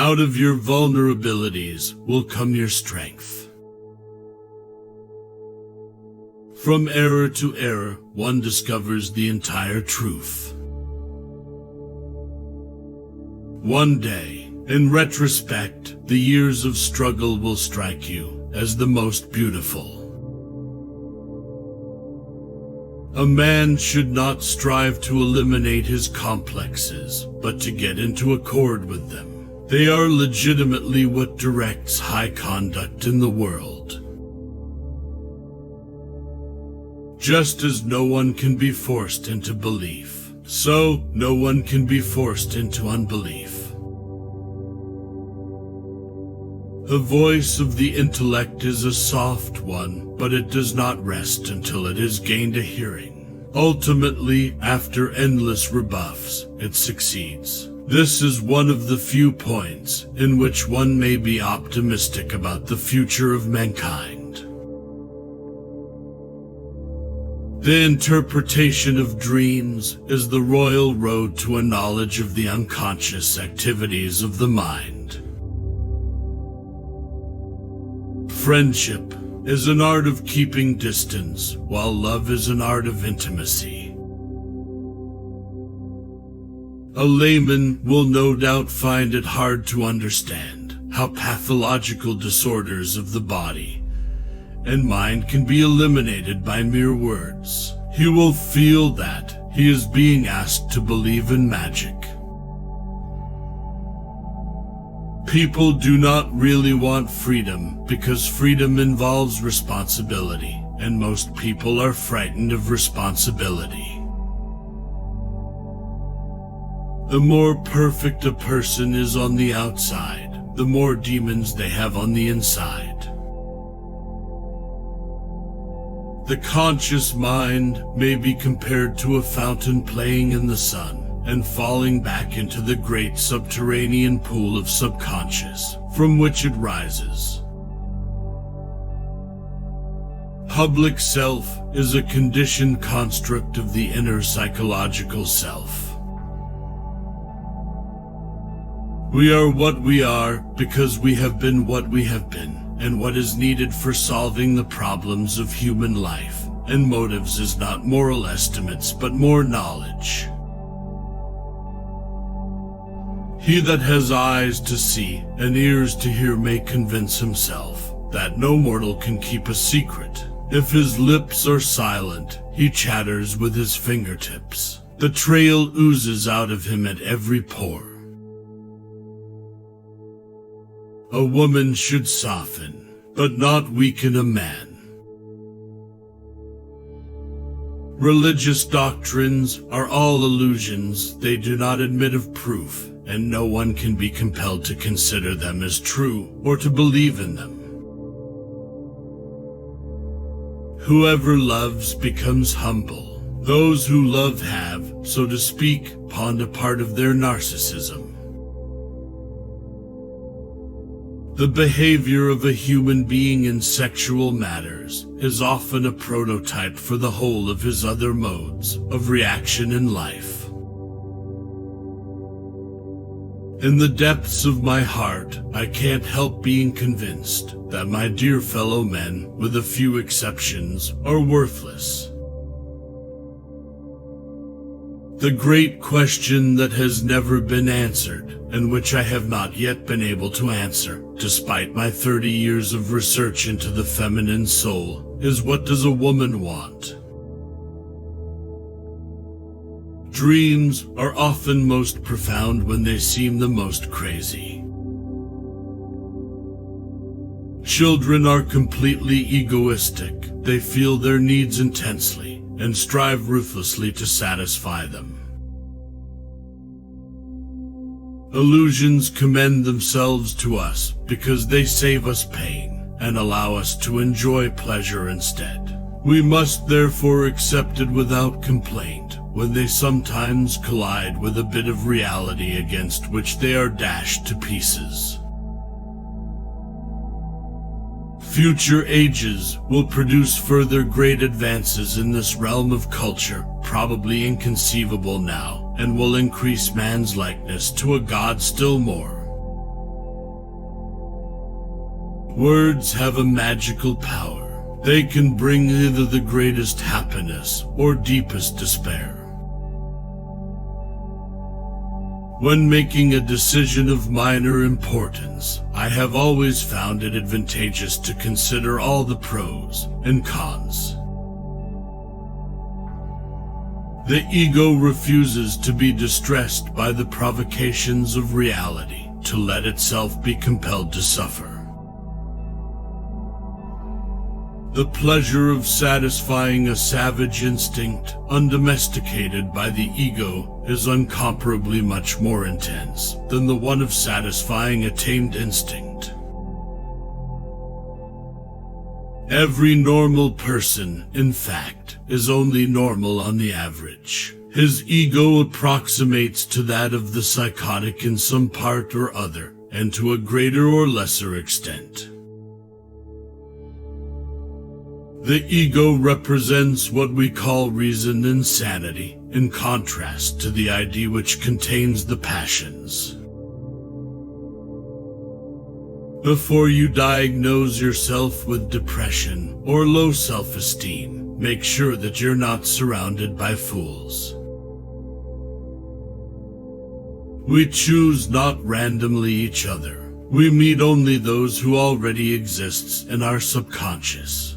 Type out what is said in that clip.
Out of your vulnerabilities will come your strength. From error to error, one discovers the entire truth. One day, in retrospect, the years of struggle will strike you as the most beautiful. A man should not strive to eliminate his complexes, but to get into accord with them. They are legitimately what directs high conduct in the world. Just as no one can be forced into belief, so no one can be forced into unbelief. The voice of the intellect is a soft one, but it does not rest until it has gained a hearing. Ultimately, after endless rebuffs, it succeeds. This is one of the few points in which one may be optimistic about the future of mankind. The interpretation of dreams is the royal road to a knowledge of the unconscious activities of the mind. Friendship is an art of keeping distance, while love is an art of intimacy. A layman will no doubt find it hard to understand how pathological disorders of the body and mind can be eliminated by mere words. He will feel that he is being asked to believe in magic. People do not really want freedom because freedom involves responsibility, and most people are frightened of responsibility. The more perfect a person is on the outside, the more demons they have on the inside. The conscious mind may be compared to a fountain playing in the sun and falling back into the great subterranean pool of subconscious from which it rises. Public self is a conditioned construct of the inner psychological self. We are what we are because we have been what we have been, and what is needed for solving the problems of human life and motives is not moral estimates but more knowledge. He that has eyes to see and ears to hear may convince himself that no mortal can keep a secret. If his lips are silent, he chatters with his fingertips. The trail oozes out of him at every pore. A woman should soften, but not weaken a man. Religious doctrines are all illusions. They do not admit of proof, and no one can be compelled to consider them as true or to believe in them. Whoever loves becomes humble. Those who love have, so to speak, pawned a part of their narcissism. The behavior of a human being in sexual matters is often a prototype for the whole of his other modes of reaction in life. In the depths of my heart, I can't help being convinced that my dear fellow men, with a few exceptions, are worthless. The great question that has never been answered, and which I have not yet been able to answer, despite my 30 years of research into the feminine soul, is what does a woman want? Dreams are often most profound when they seem the most crazy. Children are completely egoistic. They feel their needs intensely and strive ruthlessly to satisfy them. Illusions commend themselves to us because they save us pain and allow us to enjoy pleasure instead. We must therefore accept it without complaint when they sometimes collide with a bit of reality against which they are dashed to pieces. Future ages will produce further great advances in this realm of culture, probably inconceivable now, and will increase man's likeness to a god still more. Words have a magical power. They can bring either the greatest happiness or deepest despair. When making a decision of minor importance, I have always found it advantageous to consider all the pros and cons. The ego refuses to be distressed by the provocations of reality, to let itself be compelled to suffer. The pleasure of satisfying a savage instinct, undomesticated by the ego, is incomparably much more intense than the one of satisfying a tamed instinct. Every normal person, in fact, is only normal on the average. His ego approximates to that of the psychotic in some part or other, and to a greater or lesser extent. The ego represents what we call reason and sanity, in contrast to the idea which contains the passions. Before you diagnose yourself with depression or low self-esteem, make sure that you're not surrounded by fools. We choose not randomly each other. We meet only those who already exists in our subconscious.